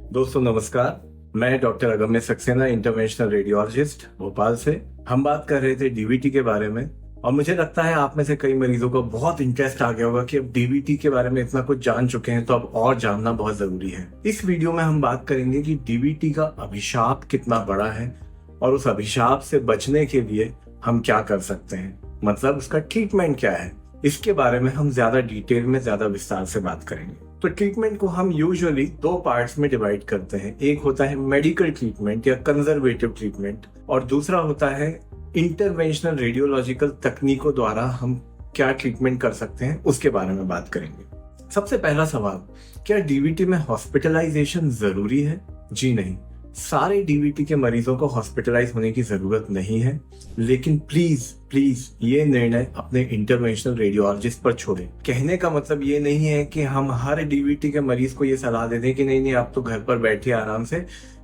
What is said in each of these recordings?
दोस्तों नमस्कार। मैं doctor Agamya Saxena, interventional radiologist Bhopal से। हम बात कर रहे थे डीवीटी के बारे में और मुझे लगता है आप में से कई मरीजों को बहुत इंटरेस्ट आ गया होगा कि अब डीवीटी के बारे में इतना कुछ जान चुके हैं तो अब और जानना बहुत जरूरी है। इस वीडियो में हम बात करेंगे कि डीवीटी का अभिशाप कितना बड़ा है और उस अभिशाप से बचने के लिए हम क्या कर सकते हैं, मतलब उसका ट्रीटमेंट क्या है। इसके बारे में हम ज्यादा डिटेल में, ज्यादा विस्तार से बात करेंगे। तो ट्रीटमेंट को हम यूजुअली दो पार्ट्स में डिवाइड करते हैं। एक होता है मेडिकल ट्रीटमेंट या कंजर्वेटिव ट्रीटमेंट और दूसरा होता है इंटरवेंशनल रेडियोलॉजिकल तकनीकों द्वारा हम क्या ट्रीटमेंट कर सकते हैं, उसके बारे में बात करेंगे। सबसे पहला सवाल, क्या डीवीटी में हॉस्पिटलाइजेशन जरूरी है? जी नहीं, सारे डीवीटी के मरीजों को हॉस्पिटलाइज होने की जरूरत नहीं है, लेकिन प्लीज प्लीज ये निर्णय अपने इंटरवेंशनल रेडियोलॉजिस्ट पर छोड़ें। कहने का मतलब ये नहीं है कि हम हर डीवीटी के मरीज को ये सलाह दे दें कि नहीं आप तो घर पर बैठिए आराम से,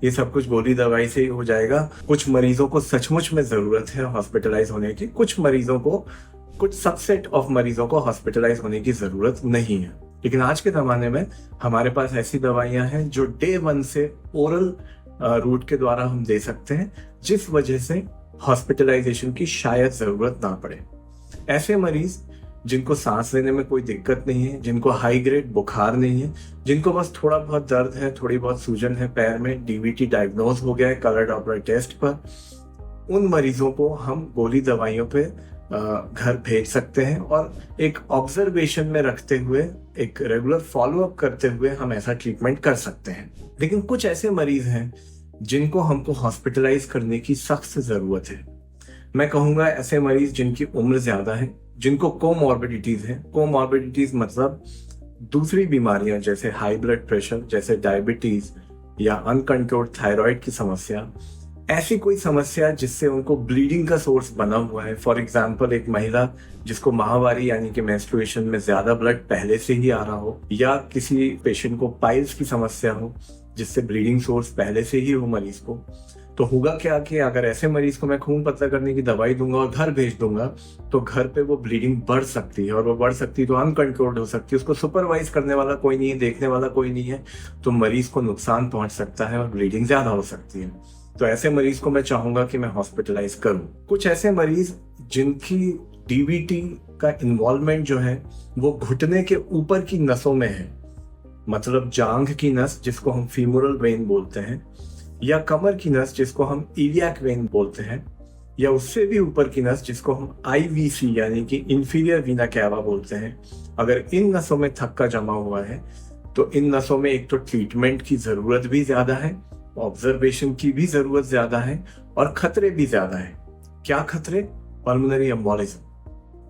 ये सब कुछ गोली दवाई से ही हो जाएगा। कुछ मरीजों को सचमुच में जरूरत है हॉस्पिटलाइज होने की, कुछ मरीजों को, कुछ सबसेट ऑफ मरीजों को हॉस्पिटलाइज होने की जरूरत नहीं है। लेकिन आज के जमाने में हमारे पास ऐसी दवाइयां हैं जो डे 1 से ओरल रूट के द्वारा हम दे सकते हैं, जिस वजह से हॉस्पिटलाइजेशन की शायद जरूरत ना पड़े। ऐसे मरीज जिनको सांस लेने में कोई दिक्कत नहीं है, जिनको हाई ग्रेड बुखार नहीं है, जिनको बस थोड़ा बहुत दर्द है, थोड़ी बहुत सूजन है पैर में, डीवीटी डायग्नोज हो गया है कलर डॉपलर टेस्ट पर, उन मरीजों को हम गोली दवाइयों पे घर भेज सकते हैं और एक ऑब्जर्वेशन में रखते हुए, एक रेगुलर फॉलोअप करते हुए हम ऐसा ट्रीटमेंट कर सकते हैं। लेकिन कुछ ऐसे मरीज हैं जिनको हमको हॉस्पिटलाइज करने की सख्त जरूरत है। मैं कहूंगा ऐसे मरीज जिनकी उम्र ज्यादा है, जिनको कोमॉर्बिडिटीज है। कोमॉर्बिडिटीज मतलब दूसरी बीमारियां जैसे हाई ब्लड प्रेशर, जैसे डायबिटीज या अनकंट्रोल्ड थायराइड की समस्या, ऐसी कोई समस्या जिससे उनको ब्लीडिंग का सोर्स बना हुआ है। फॉर एग्जाम्पल, एक महिला जिसको माहवारी यानी कि मेंस्ट्रुएशन में ज्यादा ब्लड पहले से ही आ रहा हो, या किसी पेशेंट को पाइल्स की समस्या हो जिससे ब्लीडिंग सोर्स पहले से ही हो मरीज को, तो होगा क्या कि अगर ऐसे मरीज को मैं खून पतला करने की दवाई दूंगा और घर भेज दूंगा तो घर पे वो ब्लीडिंग बढ़ सकती है, और वो बढ़ सकती है तो अनकंट्रोल्ड हो सकती है। उसको सुपरवाइज करने वाला कोई नहीं है, देखने वाला कोई नहीं है, तो मरीज को नुकसान पहुंच सकता है और ब्लीडिंग ज्यादा हो सकती है। तो ऐसे मरीज को मैं चाहूंगा कि मैं हॉस्पिटलाइज करूं। कुछ ऐसे मरीज जिनकी डीवीटी का इन्वॉल्वमेंट जो है वो घुटने के ऊपर की नसों में है, मतलब जांघ की नस जिसको हम फीमोरल वेन बोलते हैं, या कमर की नस जिसको हम इलियाक वेन बोलते हैं, या उससे भी ऊपर की नस जिसको हम आईवीसी यानी कि इंफीरियर वीना कैवा बोलते हैं। अगर इन नसों में थक्का जमा हुआ है तो इन नसों में एक तो ट्रीटमेंट की जरूरत भी ज्यादा है, ऑब्जर्वेशन की भी जरूरत ज्यादा है और खतरे भी ज्यादा है। क्या खतरे? Pulmonary embolism.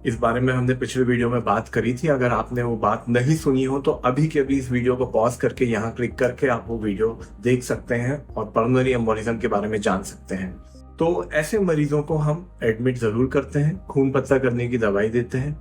इस बारे में हमने पिछले वीडियो में बात करी थी। अगर आपने वो बात नहीं सुनी हो तो अभी के अभी इस वीडियो को पॉज करके यहाँ क्लिक करके आप वो वीडियो देख सकते हैं और पल्मोनरी एम्बोलिज्म के बारे में जान सकते हैं। तो ऐसे मरीजों को हम एडमिट जरूर करते हैं, खून पतला करने की दवाई देते हैं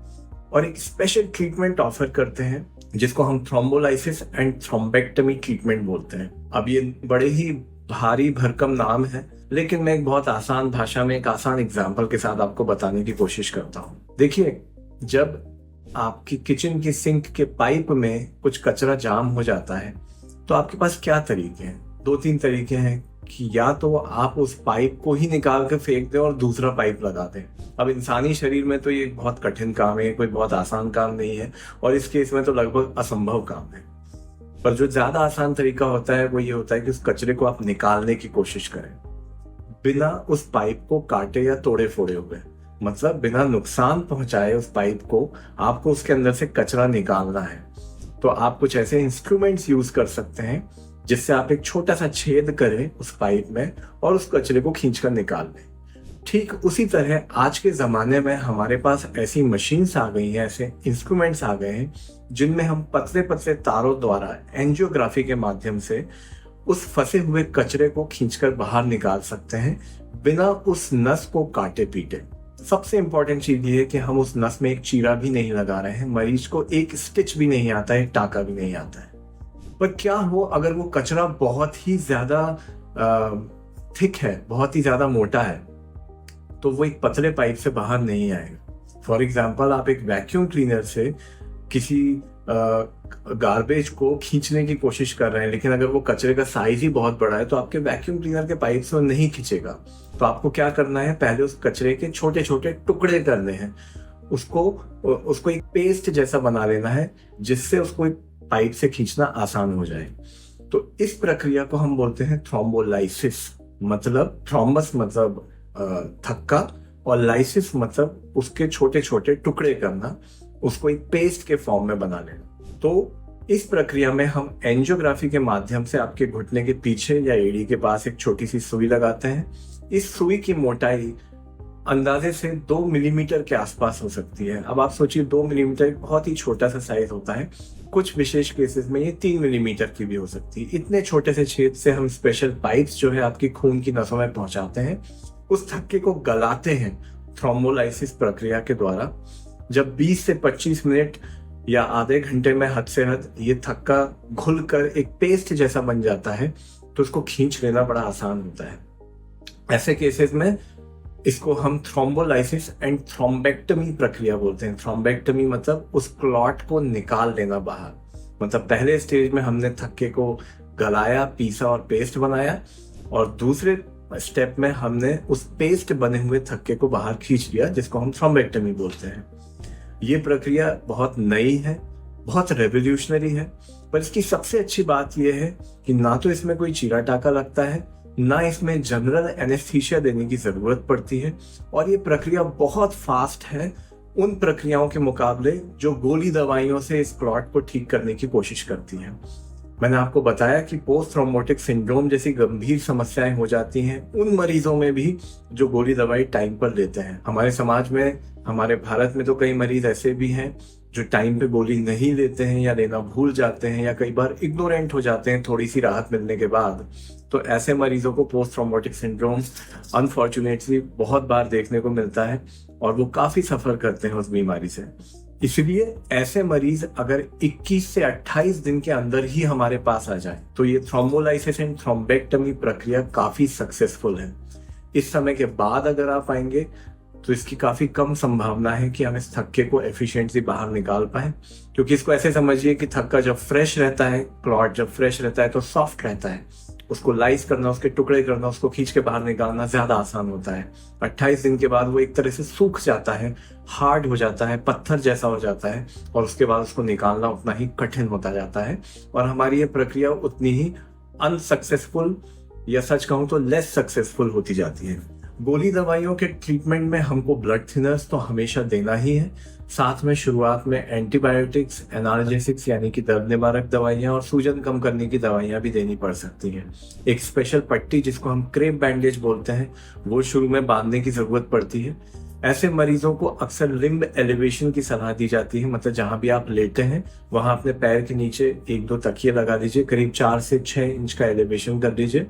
और एक स्पेशल ट्रीटमेंट ऑफर करते हैं जिसको हम थ्रोम्बोलाइसिस एंड थ्रोम्बेक्टमी ट्रीटमेंट बोलते हैं। अब ये बड़े ही भारी भरकम नाम है, लेकिन मैं एक बहुत आसान भाषा में एक आसान एग्जाम्पल के साथ आपको बताने की कोशिश करता हूँ। देखिए, जब आपकी किचन की सिंक के पाइप में कुछ कचरा जाम हो जाता है तो आपके पास क्या तरीके हैं? 2-3 तरीके हैं कि या तो आप उस पाइप को ही निकाल कर फेंक दें और दूसरा पाइप लगा दें। अब इंसानी शरीर में तो ये बहुत कठिन काम है, कोई बहुत आसान काम नहीं है और इस केस में तो लगभग असंभव काम है। पर जो ज्यादा आसान तरीका होता है वो ये होता है कि उस कचरे को आप निकालने की कोशिश करें बिना उस पाइप को काटे या तोड़े फोड़े हुए, मतलब बिना नुकसान पहुंचाए उस पाइप को आपको उसके अंदर से कचरा निकालना है। तो आप कुछ ऐसे इंस्ट्रूमेंट्स यूज कर सकते हैं जिससे आप एक छोटा सा छेद करें उस पाइप में और उस कचरे को खींचकर निकाल लें। ठीक उसी तरह आज के जमाने में हमारे पास ऐसी मशीन्स आ गई हैं, ऐसे इंस्ट्रूमेंट्स आ गए हैं जिनमें हम पतले पतले तारों द्वारा एंजियोग्राफी के माध्यम से उस फंसे हुए कचरे को खींचकर बाहर निकाल सकते हैं बिना उस नस को काटे पीटे। सबसे इंपॉर्टेंट चीज ये है कि हम उस नस में एक चीरा भी नहीं लगा रहे हैं, मरीज को एक स्टिच भी नहीं आता है, टाका भी नहीं आता है। पर क्या हो अगर वो कचरा बहुत ही ज्यादा थिक है, बहुत ही ज्यादा मोटा है, तो वो एक पतले पाइप से बाहर नहीं आएगा। फॉर एग्जाम्पल, आप एक वैक्यूम क्लीनर से किसी गार्बेज को खींचने की कोशिश कर रहे हैं, लेकिन अगर वो कचरे का साइज ही बहुत बड़ा है तो आपके वैक्यूम क्लीनर के पाइप से वो नहीं खींचेगा। तो आपको क्या करना है, पहले उस कचरे के छोटे छोटे टुकड़े करने हैं, उसको एक पेस्ट जैसा बना लेना है जिससे उसको एक पाइप से खींचना आसान हो जाए। तो इस प्रक्रिया को हम बोलते हैं थ्रोम्बोलाइसिस। मतलब थ्रोम्बस मतलब थक्का और लाइसिस मतलब उसके छोटे छोटे टुकड़े करना, उसको एक पेस्ट के फॉर्म में बना लेना। तो इस प्रक्रिया में हम एंजियोग्राफी के माध्यम से आपके घुटने के पीछे या एड़ी के पास एक छोटी सी सुई लगाते हैं। इस सुई की मोटाई अंदाजे से 2 मिलीमीटर के आसपास हो सकती है। अब आप सोचिए 2 मिलीमीटर बहुत ही छोटा सा साइज होता है, कुछ विशेष केसेस में ये 3 मिलीमीटर की भी हो सकती है। इतने छोटे से छेद से हम स्पेशल पाइप्स जो है आपकी खून की नसों में पहुंचाते हैं, उस थक्के को गलाते हैं थ्रोम्बोलाइसिस प्रक्रिया के द्वारा। जब 20 से 25 मिनट या आधे घंटे में हद से हद ये थक्का घुलकर एक पेस्ट जैसा बन जाता है तो उसको खींच लेना बड़ा आसान होता है। ऐसे केसेस में इसको हम थ्रोम्बोलाइसिस एंड थ्रोम्बेक्टमी प्रक्रिया बोलते हैं। थ्रोम्बेक्टमी मतलब उस क्लॉट को निकाल लेना बाहर। मतलब पहले स्टेज में हमने थक्के को गलाया, पीसा और पेस्ट बनाया, और दूसरे स्टेप में हमने उस पेस्ट बने हुए थक्के को बाहर खींच लिया, जिसको हम थ्रोम्बेक्टमी बोलते हैं। ये प्रक्रिया बहुत नई है, बहुत रेवोल्यूशनरी है, पर इसकी सबसे अच्छी बात यह है कि ना तो इसमें कोई चीरा टाका लगता है, ना इसमें जनरल एनेस्थीसिया देने की जरूरत पड़ती है, और ये प्रक्रिया बहुत फास्ट है उन प्रक्रियाओं के मुकाबले जो गोली दवाइयों से इस क्लॉट को ठीक करने की कोशिश करती हैं। मैंने आपको बताया कि पोस्ट थ्रोम्बोटिक सिंड्रोम जैसी गंभीर समस्याएं हो जाती हैं उन मरीजों में भी जो गोली दवाई टाइम पर लेते हैं। हमारे समाज में, हमारे भारत में तो कई मरीज ऐसे भी हैं जो टाइम पे गोली नहीं लेते हैं या लेना भूल जाते हैं या कई बार इग्नोरेंट हो जाते हैं थोड़ी सी राहत मिलने के बाद। तो ऐसे मरीजों को पोस्ट थ्रोम्बोटिक सिंड्रोम अनफॉर्चुनेटली बहुत बार देखने को मिलता है और वो काफी सफर करते हैं उस बीमारी से। इसलिए ऐसे मरीज अगर 21 से 28 दिन के अंदर ही हमारे पास आ जाए तो ये थ्रोम्बोलाइसिस एंड थ्रोम्बेक्टमी प्रक्रिया काफी सक्सेसफुल है। इस समय के बाद अगर आप आएंगे तो इसकी काफी कम संभावना है कि हम इस थक्के को एफिशिएंटली बाहर निकाल पाए, क्योंकि इसको ऐसे समझिए कि थक्का जब फ्रेश रहता है, क्लॉट जब फ्रेश रहता है तो सॉफ्ट रहता है, उसको लाइस करना, उसके टुकड़े करना, उसको खींच के बाहर निकालना ज्यादा आसान होता है। 28 दिन के बाद वो एक तरह से सूख जाता है, हार्ड हो जाता है, पत्थर जैसा हो जाता है, और उसके बाद उसको निकालना उतना ही कठिन होता जाता है, और हमारी ये प्रक्रिया उतनी ही अनसक्सेसफुल या सच कहूं तो लेस सक्सेसफुल होती जाती है। गोली दवाइयों के ट्रीटमेंट में हमको ब्लड थिनर्स तो हमेशा देना ही है, साथ में शुरुआत में एंटीबायोटिक्स, एनाल्जेसिक्स यानी कि दर्द निवारक दवाइयां और सूजन कम करने की दवाइयां भी देनी पड़ सकती हैं। एक स्पेशल पट्टी जिसको हम क्रेप बैंडेज बोलते हैं वो शुरू में बांधने की जरूरत पड़ती है। ऐसे मरीजों को अक्सर लिम्ब एलिवेशन की सलाह दी जाती है, मतलब जहां भी आप लेटे हैं वहां अपने पैर के नीचे 1-2 तकिए लगा दीजिए, करीब 4 से 6 इंच का एलिवेशन कर दीजिए,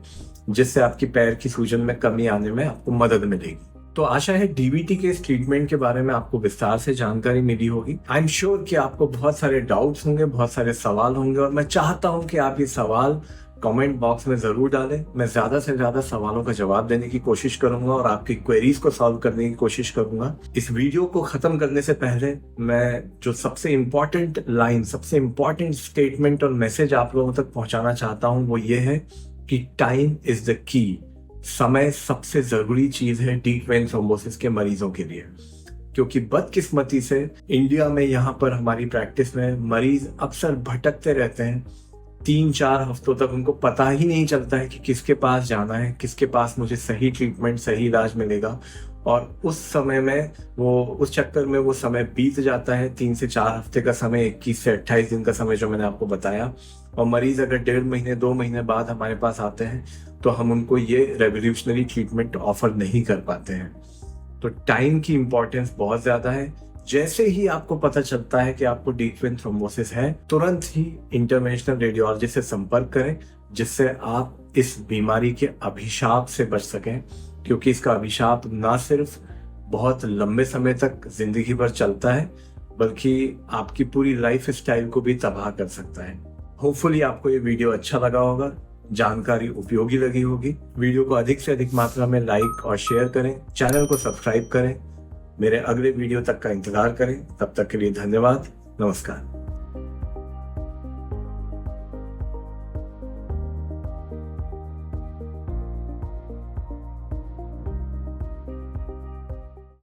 जिससे आपकी पैर की सूजन में कमी आने में आपको मदद मिलेगी। तो आशा है डीवीटी के इस ट्रीटमेंट के बारे में आपको विस्तार से जानकारी मिली होगी। आई एम श्योर कि आपको बहुत सारे डाउट्स होंगे, बहुत सारे सवाल होंगे, और मैं चाहता हूं कि आप ये सवाल कमेंट बॉक्स में जरूर डालें। मैं ज्यादा से ज्यादा सवालों का जवाब देने की कोशिश करूंगा और आपकी क्वेरीज को सॉल्व करने की कोशिश करूंगा। इस वीडियो को खत्म करने से पहले मैं जो सबसे इम्पोर्टेंट लाइन, सबसे इम्पोर्टेंट स्टेटमेंट और मैसेज आप लोगों तक पहुंचाना चाहता हूं वो ये है कि टाइम इज द की। समय सबसे जरूरी चीज है डीप वेन थ्रोम्बोसिस के मरीजों के लिए, क्योंकि बदकिस्मती से इंडिया में यहाँ पर हमारी प्रैक्टिस में मरीज अक्सर भटकते रहते हैं। 3-4 हफ्तों तक उनको पता ही नहीं चलता है कि किसके पास जाना है, किसके पास मुझे सही ट्रीटमेंट, सही इलाज मिलेगा, और उस समय में उस चक्कर में वो समय बीत जाता है। 3 से 4 हफ्ते का समय, 21 से 28 दिन का समय जो मैंने आपको बताया, और मरीज अगर 1.5 महीने 2 महीने बाद हमारे पास आते हैं तो हम उनको ये रेवोल्यूशनरी ट्रीटमेंट ऑफर नहीं कर पाते हैं। तो टाइम की इंपॉर्टेंस बहुत ज्यादा है। जैसे ही आपको पता चलता है कि आपको डीप वेन थ्रोम्बोसिस है, तुरंत ही इंटरवेंशनल रेडियोलॉजिस्ट से संपर्क करें, जिससे आप इस बीमारी के अभिशाप से बच सकें, क्योंकि इसका अभिशाप ना सिर्फ बहुत लंबे समय तक जिंदगी भर चलता है, बल्कि आपकी पूरी लाइफ स्टाइल को भी तबाह कर सकता है। होपफुली आपको ये वीडियो अच्छा लगा होगा, जानकारी उपयोगी लगी होगी। वीडियो को अधिक से अधिक मात्रा में लाइक और शेयर करें, चैनल को सब्सक्राइब करें, मेरे अगले वीडियो तक का इंतजार करें। तब तक के लिए धन्यवाद, नमस्कार।